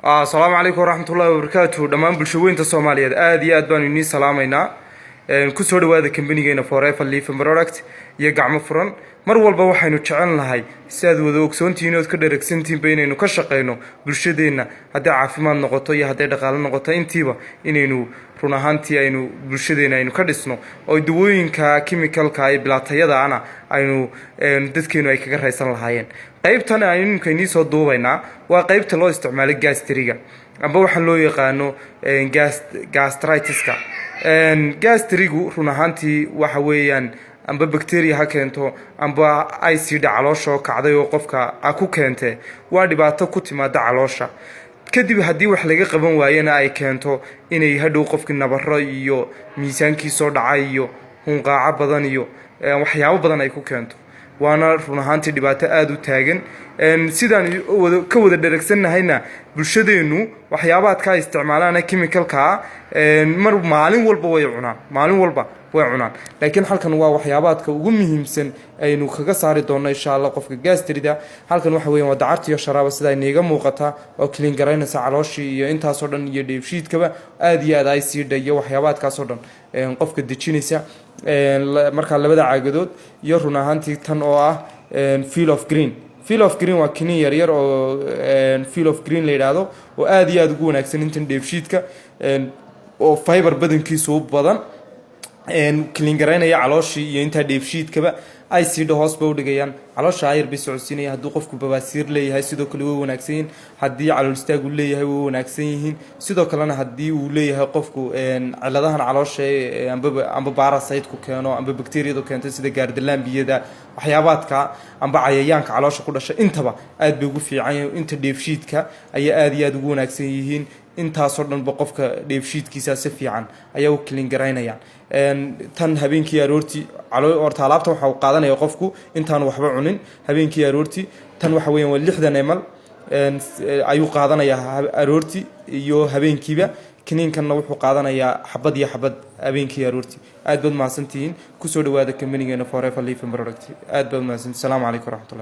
السلام عليكم ورحمة الله وبركاته. دمان bulshooyinka Soomaaliyeed aad iyo aad baan idin salaameynaa. Ku soo dhawaada company-geena Forever Leaf Product iyo gacmo furan. Mar walba waxaynu jecel nahay si aad wada ogsoontiin oo ka dheregsantiin inaynu ka shaqeyno bulshadeena haddii caafimaad noqoto iyo haddii dhaqaale noqoto intiiba inaynu run ahaantii aynu bulshadeena aynu ka dhisno oo dawooyinka chemical-ka ay bilaatayada ana aynu dadkeenu ay kaga raysan lahaayeen. qaybtan aynu keenii soo duubaynaa waa qaybta loo isticmaalo gastriga amba waxaan loo yaqaano gastritis-ka. gastrigu run ahaantii waxa weeyaan amba bacteria ha keento amba acid caloosha kacday oo qofka ku keentay waa dhibaato ku timaada caloosha kadib haddii wax laga qaban waayana ay keento inay hadhow qofkii nabaro iyo miisaankiisa soo dhacay iyo hunqaaca badan iyo waxyaabo badan ay ku keento waana run ahaantii dhibaato aad u taagan. sidaan ka wada dheregsannahayna bulshadeenu waxyaabaha ka isticmaalaan chemical-ka maalin walba way cunaan laakiin halkan waa waxyaabaha ugu muhiimsan aynu kaga saari doono insha Allah qofka gastrida. halkan waxa weeyaan waa dacarta iyo sharaaba sida ay iga muuqata oo clean garaynaysa calooshii iyo intaas oo dhan iyo dheefshiidkaba aad iyo aad ay sii dhayo waxyaabaha kaas oo dhan qofka dejinaysa marka labada caagadood iyo run ahaantii tan oo ah Feel of Green waa kiniin yar yar oo Feel of Green la yiraahdo oo aad iyo aad ugu wanaagsan intan dheefshiidka oo fiber badankiisu u badan clean garaynaya calooshii iyo inta dheefshiidkaba ay sii hoos u dhigayaan caloosha ayar bay socodsiinaya haddii qofku babaasiir leeyahay sidoo kale way wanaagsan yihiin haddii calool istaag uu leeyahay way wanaagsan yihiin sidoo kalena haddii uu leeyahay qofku ciladahan caloosha amba parasite ku keeno amba bacteria keento sida gaardalaambiyada waxyaabaadka amba cayayaanka caloosha ku dhashay intaba aad bay ugu fiican yihiin inta dheefshiidka ay aad iyo aad ugu wanaagsan yihiin intaas oo dhan qofka dheefshiidkiisa si fiican ayaa u clean garaynayaan. tan habeenkii aroortii horta alaabta waxa uu qaadanaya qofku intaan waxba cunin habeenkii aroortii tan waxa weeyaan waa 60 ml ayuu qaadanayaa aroortii iyo habeenkiiba kiniinkanna wuxuu qaadanayaa xabad iyo xabad habeenkii aroortii. aad baad mahadsantihiin ku soo dhawaada company-geena Forever Leaf Product. aad baad mahadsantihiin. Assalaamu calaykum waraxmatullahi